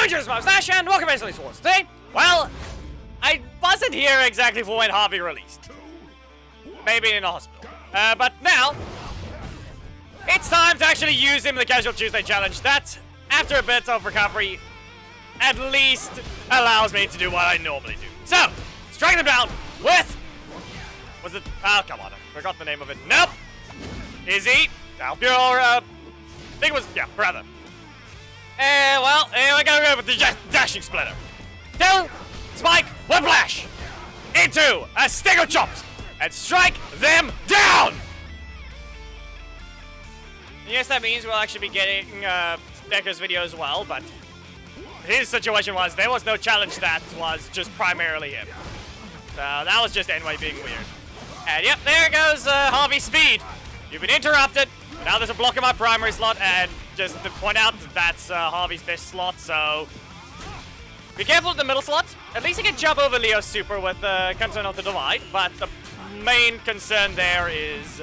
Ferocious, my Slash, and welcome to Silly Swords. Today, well, I wasn't here exactly for when Javi released. Maybe in a hospital. But now, it's time to actually use him in the Casual Tuesday Challenge. That, after a bit of recovery, at least allows me to do what I normally do. So, strike them down with... Was it... Oh, come on. I forgot the name of it. Nope. Izzy. Help your... I think it was... Yeah, brother. Well, here we go with the Dashing Splitter. 2, Spike, Whiplash. Into a Stego Chops. And strike them down! Yes, that means we'll actually be getting Decker's video as well, but his situation was there was no challenge that was just primarily him. So that was just anyway being weird. And yep, there goes Javi's speed. You've been interrupted. Now there's a block in my primary slot, and just to point out, that's Javi's best slot, so be careful with the middle slot. At least you can jump over Leo's super with Concern of the Divide, but the main concern there is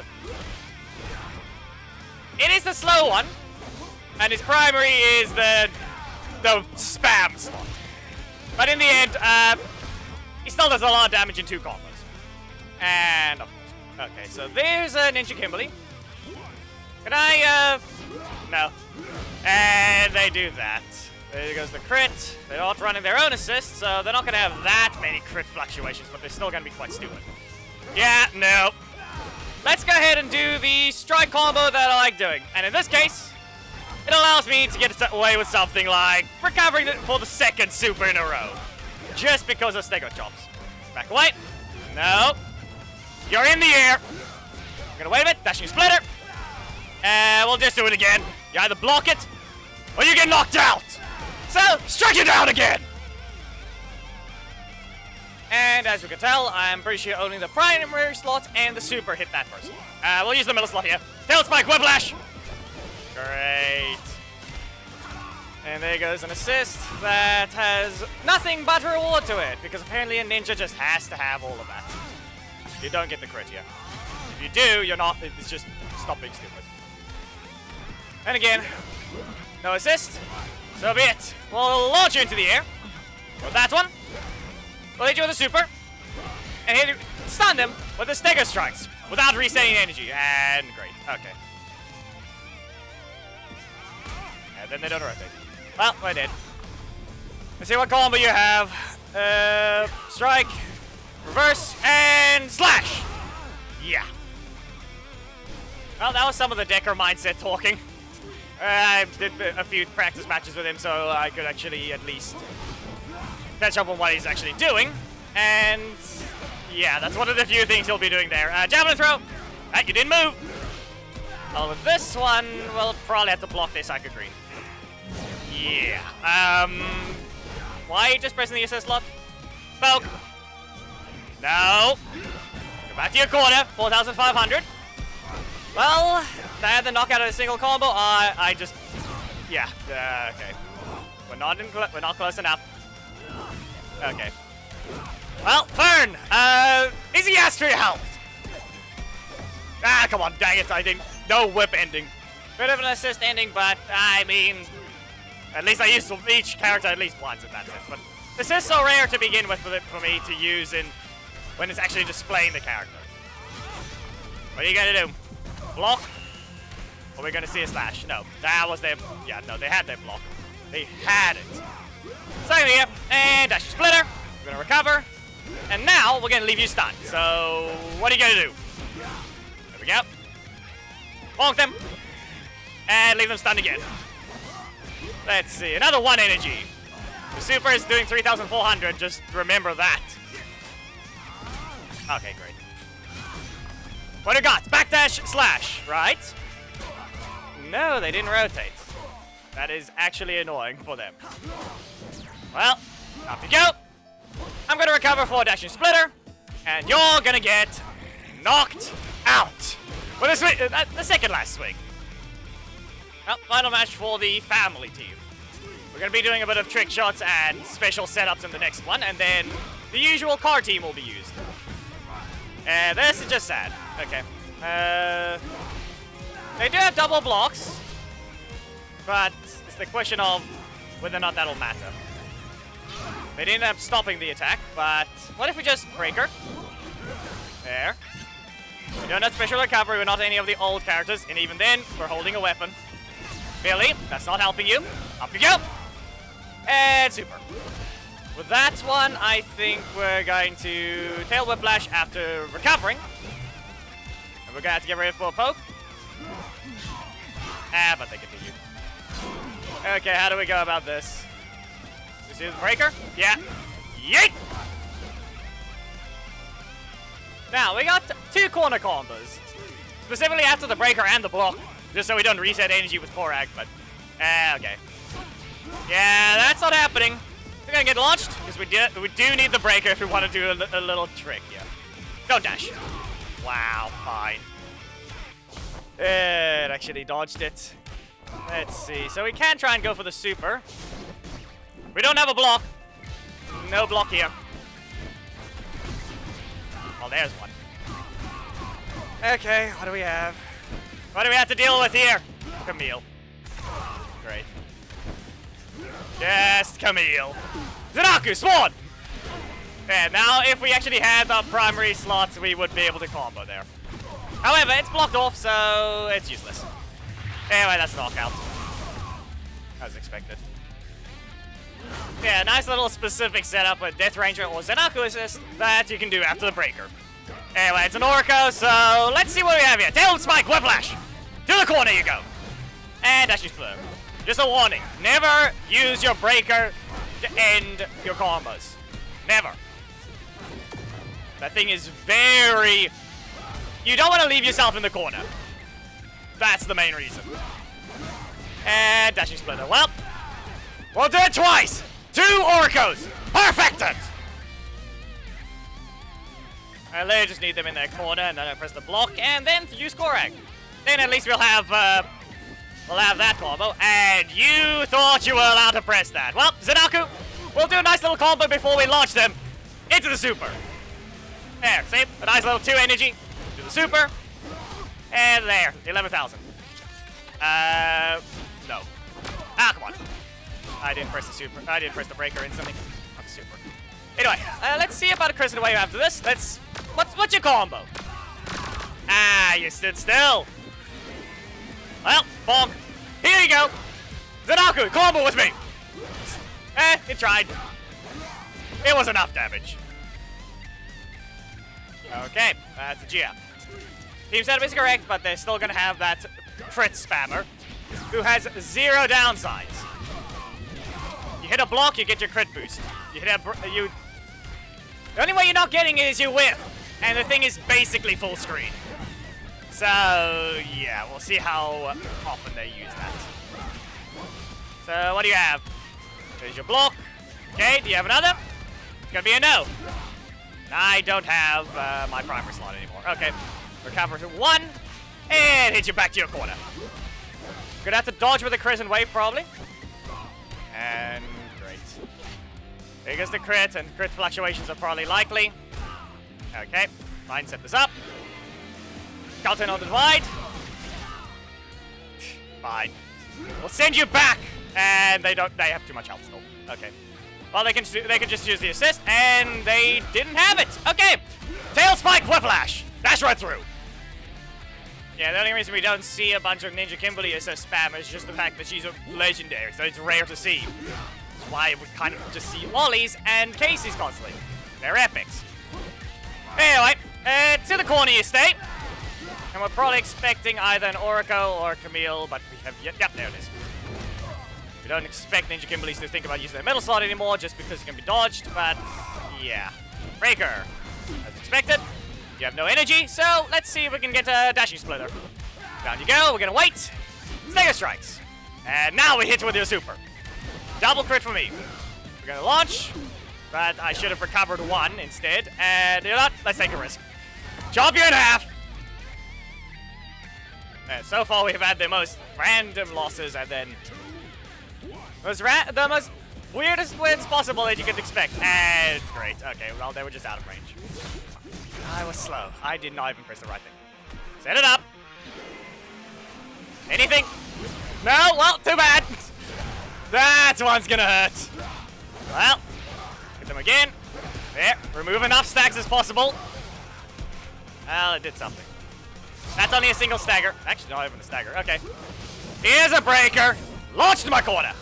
it is the slow one, and his primary is the spam slot. But in the end, he still does a lot of damage in 2 combos. And of course, okay, so there's a Ninja Kimberly. Can I, no. And they do that. There goes the crit. They're not running their own assist, so they're not going to have that many crit fluctuations, but they're still going to be quite stupid. Yeah, no. Let's go ahead and do the strike combo that I like doing. And in this case, it allows me to get away with something like recovering for the 2nd super in a row. Just because of Stego Chops. Back away. No. You're in the air. I'm going to wait a bit. Dashing Splitter. And we'll just do it again. You either block it, or you get knocked out. So, strike it down again. And as you can tell, I'm pretty sure only the primary slot and the super hit that person. We'll use the middle slot here. Tail Spike, Whiplash. Great. And there goes an assist that has nothing but reward to it, because apparently a ninja just has to have all of that. You don't get the crit here. If you do, you're not, it's just stop being stupid. And again, no assist, so be it. We'll launch you into the air with that one. We'll hit you with a super, and stun them with the Stego Strikes without resetting energy. And great, okay. And then they don't rotate. Well, I did. Let's see what combo you have. Strike, reverse, and slash. Yeah. Well, that was some of the Decker mindset talking. I did a few practice matches with him, so I could actually at least catch up on what he's actually doing. And yeah, that's one of the few things he'll be doing there. Javelin throw. You didn't move. Well, with this one, we'll probably have to block this Psycho Green. Yeah. Why are you just pressing the assist slot? Spoke. No. Go back to your corner. 4,500. Well, they had the knockout of a single combo. I just, yeah. Okay. We're not close enough. Okay. Well, Fern. Is he asked for your help? Come on, dang it! I didn't. No whip ending. Bit of an assist ending, but I mean, at least I used each character at least once in that sense. But assists are rare to begin with for me to use in when it's actually displaying the character. What are you gonna do? Block? Or are we gonna see a slash? No, that was their. Yeah, no, they had their block. They had it. Second here, and dash splitter. We're gonna recover, and now we're gonna leave you stunned. So what are you gonna do? There we go. Bonk them, and leave them stunned again. Let's see, another 1 energy. The super is doing 3,400. Just remember that. Okay, great. What do you got? Backdash slash, right? No, they didn't rotate. That is actually annoying for them. Well, up you go. I'm gonna recover for a dashing splitter, and you're gonna get knocked out with a swing, the second last swing. Well, final match for the family team. We're gonna be doing a bit of trick shots and special setups in the next one, and then the usual car team will be used. And this is just sad. Okay. They do have double blocks, but it's the question of Whether or not that'll matter. They didn't end up stopping the attack, but what if we just break her? There. We don't have special recovery, we're not any of the old characters, and even then, we're holding a weapon. Billy, that's not helping you. Up you go! And super. With that one, I think we're going to tail whiplash after recovering. And we're going to have to get ready for a poke. Ah, but they continue. Okay, how do we go about this? This is the breaker? Yeah. Yeet! Now, we got 2 corner combos. Specifically after the breaker and the block. Just so we don't reset energy with Korag, but... okay. Yeah, that's not happening. We're gonna get launched, because we do need the breaker if we want to do a little trick here. Don't dash. Wow, fine. It actually dodged it. Let's see. So we can try and go for the super. We don't have a block. No block here. Well, there's one. Okay, what do we have? What do we have to deal with here? Camille. Great. Just Camille. Zanaku, Swan! And now, if we actually had the primary slots, we would be able to combo there. However, it's blocked off, so it's useless. Anyway, that's a knockout. As expected. Yeah, nice little specific setup with Death Ranger or Zanaku Assist that you can do after the breaker. Anyway, it's an Orco, so let's see what we have here. Tail Spike, Whiplash! To the corner you go! And Dash Split. Just a warning, never use your breaker to end your combos. Never. That thing is very... You don't want to leave yourself in the corner. That's the main reason. And Dashing Splitter. Well, we'll do it twice! 2 Orcos! Perfected! I literally just need them in their corner, and then I press the block, and then use Korag. Then at least we'll have that combo. And you thought you were allowed to press that. Well, Zanaku, we'll do a nice little combo before we launch them into the super. There, see? A nice little 2 energy. Do the super. And there, 11,000. No. Ah, come on. I didn't press the super. I didn't press the breaker instantly. Not the super. Anyway, let's see about a Crescent Wave after this. What's your combo? Ah, you stood still. Well, bonk. Here you go. Zanaku, combo with me. It tried. It was enough damage. Okay, that's a GM. Team setup is correct, but they're still gonna have that crit spammer who has 0 downsides. You hit a block, you get your crit boost. You hit a the only way you're not getting it is you whiff, and the thing is basically full screen. So yeah, we'll see how often they use that. So what do you have? There's your block. Okay, do you have another? It's gonna be a no. I don't have my primary slot anymore. Okay, recover to 1, and hit you back to your corner. Gonna have to dodge with a Crescent Wave probably. And great. There goes the crit, and crit fluctuations are probably likely. Okay, fine, set this up. Counter on the divide. Fine. We'll send you back, and they have too much health still. Okay. Well, they can just use the assist, and they didn't have it. Okay, Tail Spike Whiplash. Dash right through. Yeah, the only reason we don't see a bunch of Ninja Kimberly assist spam is just the fact that she's a legendary, so it's rare to see. That's why we kind of just see Lollies and Casey's constantly. They're epics. Anyway, to the corner you stay. And we're probably expecting either an Oracle or Camille, but we have yep, there it is. We don't expect Ninja Kimberlys to think about using their middle slot anymore just because it can be dodged, but yeah. Breaker, as expected. You have no energy, so let's see if we can get a Dashing Splitter. Down you go, we're gonna wait. Stego strikes. And now we hit with your super. Double crit for me. We're gonna launch, but I should have recovered 1 instead. And you know what? Let's take a risk. Chop you in half. And so far we have had the most random losses, and then the most weirdest wins possible that you could expect. And great. Okay, well, they were just out of range. I was slow. I did not even press the right thing. Set it up. Anything? No? Well, too bad. That one's gonna hurt. Well, hit them again. There, remove enough stacks as possible. Well, it did something. That's only a single stagger. Actually, not even a stagger. Okay. Here's a breaker. Launched to my corner.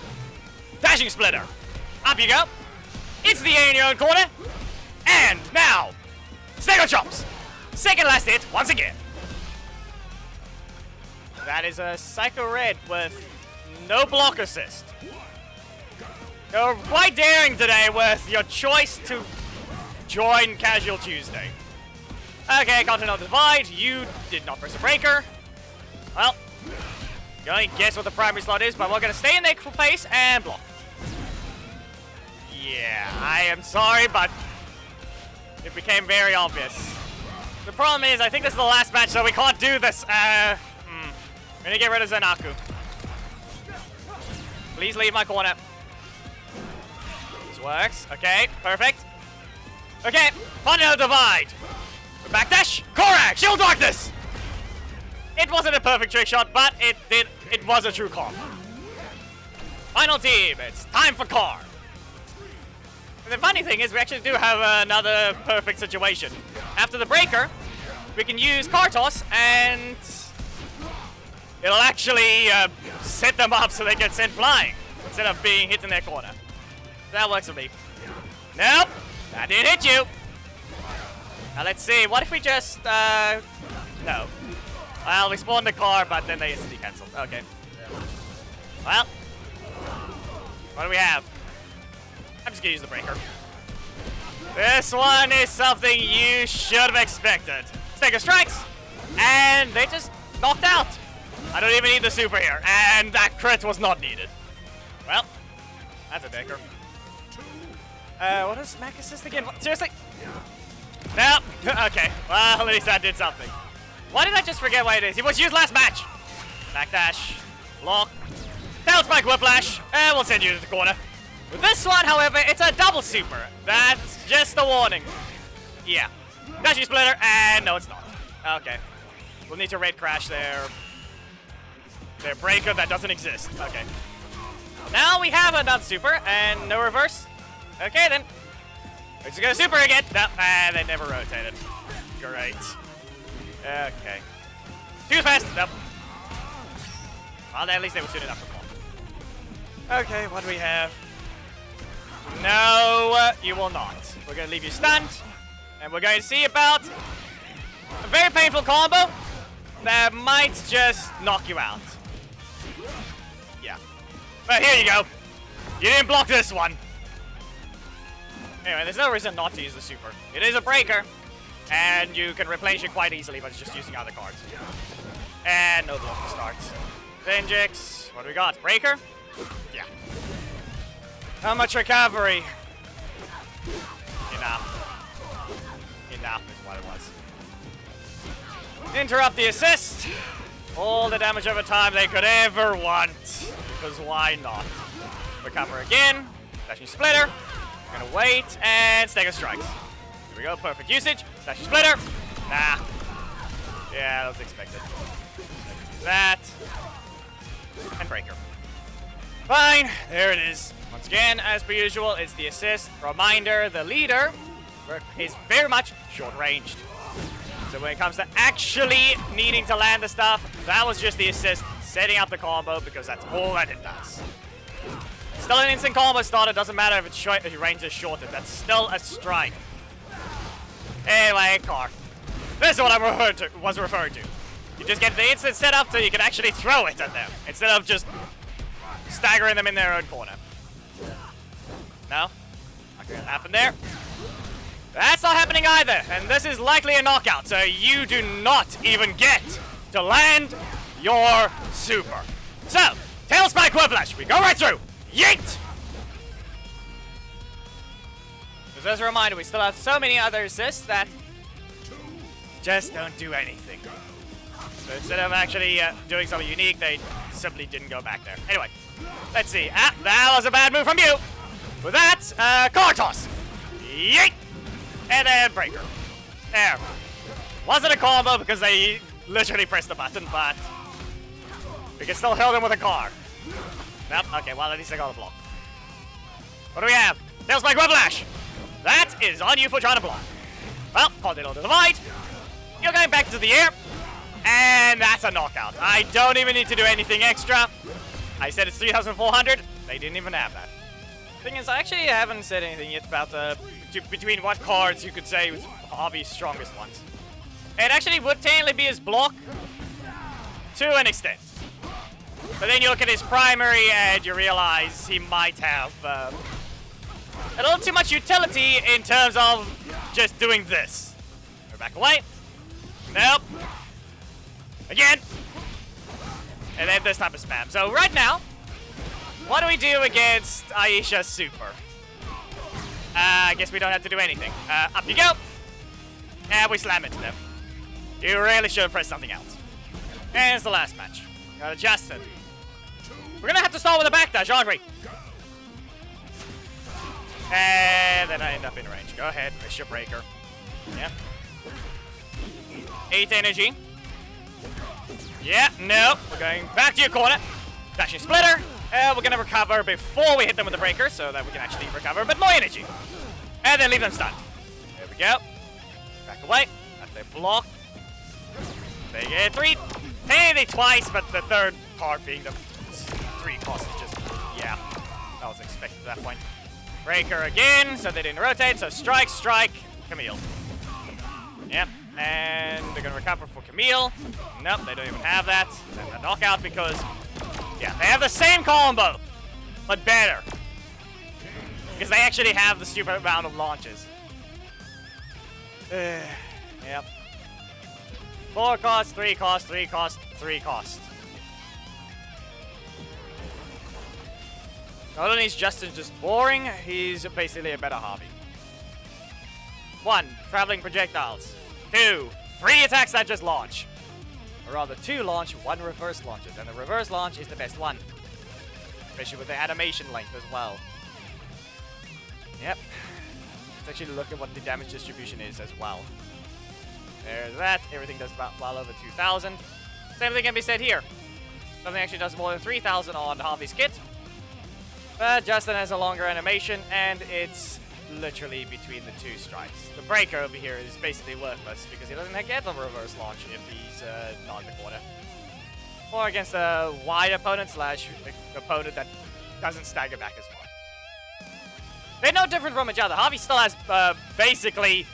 Dashing splitter. Up you go. It's the A in your own corner. And now, Stego chops. Second last hit once again. That is a Psycho Red with no block assist. You're quite daring today with your choice to join Casual Tuesday. Okay, Continental Divide, you did not press a breaker. Well, you can only guess what the primary slot is, but we're going to stay in their face and block. Yeah, I am sorry, but it became very obvious. The problem is, I think this is the last match, so we can't do this. I'm going to get rid of Zenaku. Please leave my corner. This works. Okay, perfect. Okay, Continental Divide. Backdash, Korak, Shield Darkness! It wasn't a perfect trick shot, but it was a true combo. Final team, it's time for Car. And the funny thing is we actually do have another perfect situation. After the breaker, we can use Car Toss and it'll actually set them up so they get sent flying instead of being hit in their corner. That works for me. Nope, that didn't hit you. Now let's see, what if we just, no. Well, we spawned the car, but then they instantly cancelled. Okay. Well, what do we have? I'm just gonna use the breaker. This one is something you should have expected. Stego strikes, and they just knocked out. I don't even need the super here, and that crit was not needed. Well, that's a decker. What is Smack Assist again? What? Seriously? Nope. Okay. Well, at least that did something. Why did I just forget what it is? It was used last match. Backdash. Lock. Tail Spike Whiplash. And we'll send you to the corner. With this one, however, it's a double super. That's just a warning. Yeah. Dashing Splitter. And no, it's not. Okay. We'll need to raid crash their breaker that doesn't exist. Okay. Now we have another super and no reverse. Okay, then. Let's go super again. No, they never rotated. Great. Okay. Too fast. Nope. Well, at least they were soon enough for one. Okay, what do we have? No, you will not. We're going to leave you stunned. And we're going to see about a very painful combo that might just knock you out. Yeah. But here you go. You didn't block this one. Anyway, there's no reason not to use the super. It is a breaker, and you can replenish it quite easily by just using other cards. And no block to start. Venjix, what do we got? Breaker? Yeah. How much recovery? Enough. Enough is what it was. Interrupt the assist. All the damage over time they could ever want. Because why not? Recover again. Dashing Splitter. Gonna wait, and Stego strikes. Here we go, perfect usage. Dashing Splitter. Nah. Yeah, that was expected. That. And breaker. Fine, there it is. Once again, as per usual, it's the assist. Reminder, the leader is very much short-ranged. So when it comes to actually needing to land the stuff, that was just the assist, setting up the combo, because that's all that it does. Still an instant combo starter, doesn't matter if it's short, if your range is shorter. That's still a strike. Anyway, Car. This is what I was referring to. You just get the instant setup so you can actually throw it at them, instead of just staggering them in their own corner. No? Not gonna happen there. That's not happening either, and this is likely a knockout, so you do not even get to land your super. So, Tail Spike Whiplash, we go right through. Yeet! Just as a reminder, we still have so many other assists that just don't do anything. So instead of actually doing something unique, they simply didn't go back there. Anyway, let's see. Ah, that was a bad move from you. With that, Car Toss. Yeet! And then Breaker. There. Wasn't a combo because they literally pressed the button, but we can still hit them with a car. Nope. Okay, well, at least I got a block. What do we have? Tail Spike Whiplash! That is on you for trying to block. Well, Continental Divide. You're going back into the air. And that's a knockout. I don't even need to do anything extra. I said it's 3,400. They didn't even have that. Thing is, I actually haven't said anything yet about between what cards you could say was Javi's strongest ones. It actually would technically be his block to an extent. But then you look at his primary and you realize he might have a little too much utility in terms of just doing this. Go back away. Nope. Again. And then this type of spam. So right now, what do we do against Aisha Super? I guess we don't have to do anything. Up you go. And we slam into them. You really should have pressed something else. And it's the last match. Got Justin. We're gonna have to start with a backdash, aren't we? And then I end up in range. Go ahead, Bishop Breaker. Yep. 8 energy. Yeah, no. We're going back to your corner. Dashing Splitter. We're gonna recover before we hit them with the breaker so that we can actually recover a bit more energy. And then leave them stunned. There we go. Back away. That's their block. They get 3. Technically twice, but the third card being the 3 cost is just, yeah. That was expected at that point. Breaker again, so they didn't rotate. So strike, strike, Camille. Yep. And they're gonna recover for Camille. Nope, they don't even have that. And a knockout because, yeah, they have the same combo, but better. Because they actually have the stupid amount of launches. Yep. 4 cost, 3 cost, 3 cost, 3 cost. Not only is Justin just boring, he's basically a better Javi. 1. Traveling projectiles. 2. 3 attacks that just launch. Or rather, 2 launch, 1 reverse launches. And the reverse launch is the best one. Especially with the animation length as well. Yep. Let's actually look at what the damage distribution is as well. There's that. Everything does about well over 2,000. Same thing can be said here. Something actually does more than 3,000 on Javi's kit. But Justin has a longer animation, and it's literally between the 2 strikes. The breaker over here is basically worthless because he doesn't get the reverse launch if he's not in the corner. Or against a wide opponent slash opponent that doesn't stagger back as far. They're no different from each other. Javi still has basically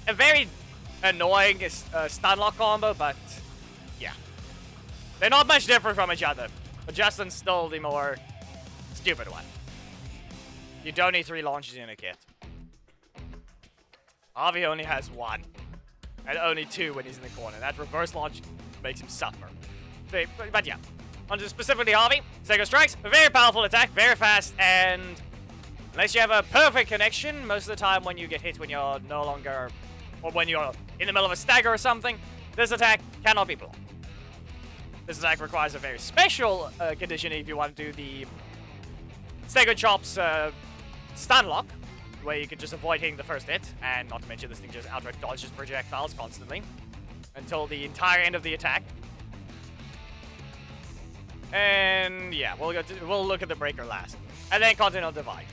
a very annoying stun lock combo, but yeah. They're not much different from each other. But Justin's still the more stupid one. You don't need 3 launches in a kit. Javi only has 1. And only 2 when he's in the corner. That reverse launch makes him suffer. But yeah. On to specifically Javi. Stego Strikes. A very powerful attack. Very fast. And unless you have a perfect connection, most of the time when you get hit when you're no longer... Or when you're in the middle of a stagger or something, this attack cannot be blocked. This attack requires a very special condition if you want to do the Stego Chops stun lock, where you can just avoid hitting the first hit, and not to mention this thing just outright dodges projectiles constantly until the entire end of the attack. And yeah, we'll look at the breaker last, and then Continental Divide.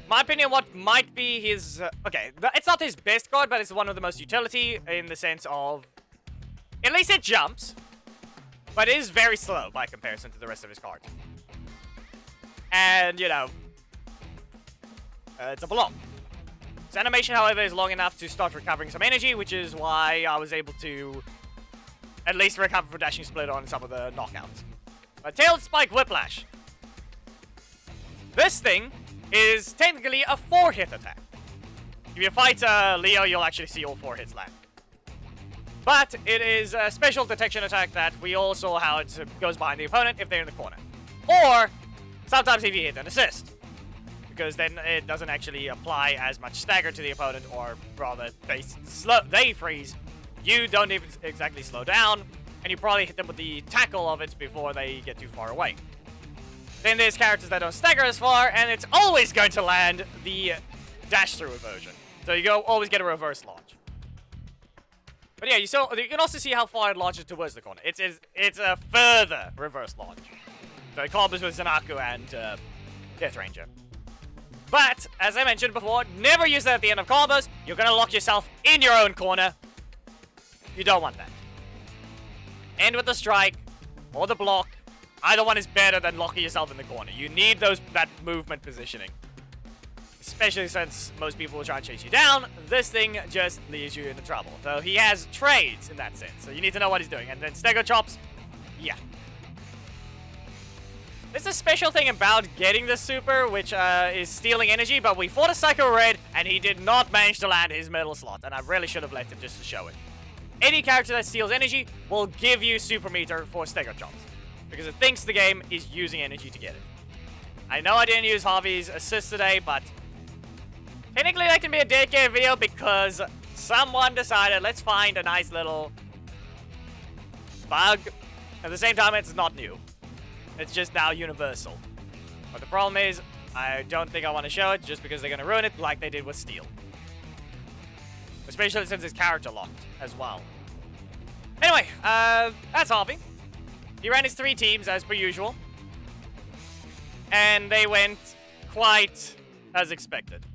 My opinion, what might be his okay, it's not his best card, but it's one of the most utility in the sense of at least it jumps. But it is very slow by comparison to the rest of his cards. And, you know, it's a block. His animation, however, is long enough to start recovering some energy, which is why I was able to at least recover for Dashing Split on some of the knockouts. But Tail Spike Whiplash. This thing is technically a 4-hit attack. If you fight Leo, you'll actually see all 4 hits land. But it is a special detection attack that we all saw how it goes behind the opponent if they're in the corner. Or sometimes if you hit an assist. Because then it doesn't actually apply as much stagger to the opponent, or rather, they freeze. You don't even exactly slow down, and you probably hit them with the tackle of it before they get too far away. Then there's characters that don't stagger as far, and it's always going to land the dash-through version. So you always get a reverse launch. But yeah, you can also see how far it launches towards the corner. It's a further reverse launch. the combos with Zanaku and Death Ranger. But, as I mentioned before, never use that at the end of combos. You're gonna lock yourself in your own corner. You don't want that. End with the strike or the block. Either one is better than locking yourself in the corner. You need that movement positioning. Especially since most people will try and chase you down, this thing just leaves you into trouble. So he has trades in that sense, so you need to know what he's doing. And then Stego chops, yeah. There's a special thing about getting the super, which is stealing energy, but we fought a Psycho Red, and he did not manage to land his middle slot, and I really should have let him just to show it. Any character that steals energy will give you super meter for Stego chops, because it thinks the game is using energy to get it. I know I didn't use Javi's assist today, but technically that can be a dedicated video because someone decided let's find a nice little bug. At the same time, it's not new. It's just now universal. But the problem is, I don't think I want to show it just because they're going to ruin it like they did with Steel. Especially since it's character locked as well. Anyway, that's Javi. He ran his 3 teams as per usual. And they went quite as expected.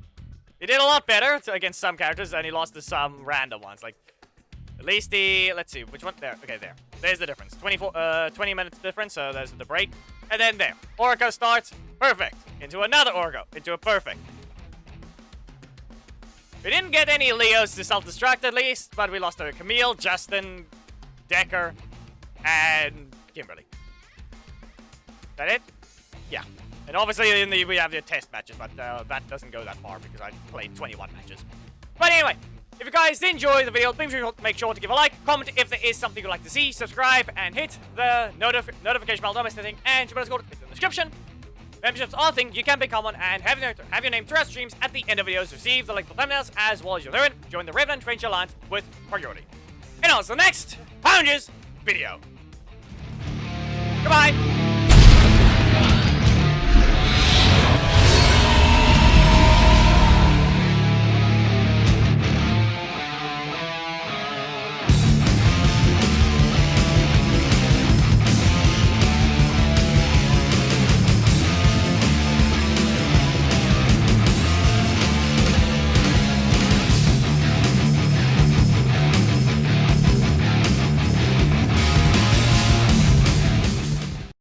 He did a lot better against some characters and he lost to some random ones. Like, at least let's see, which one? There, okay, there. There's the difference. 20 minutes difference, so there's the break. And then there. Orco starts, perfect. Into another Orco, into a perfect. We didn't get any Leos to self-destruct at least, but we lost to Camille, Justin, Decker, and Kimberly. Is that it? Yeah. And obviously we have the test matches, but that doesn't go that far because I played 21 matches. But anyway, if you guys did enjoy the video, please make sure to give a like, comment if there is something you'd like to see, subscribe, and hit the notification bell, don't miss anything, and you better go to the description. Memberships are a thing you can become one and have your name throughout streams at the end of videos, receive the link for thumbnails, as well as your learn, join the Revenant Ranger Alliance with priority. And on to the next Pounders video. Goodbye!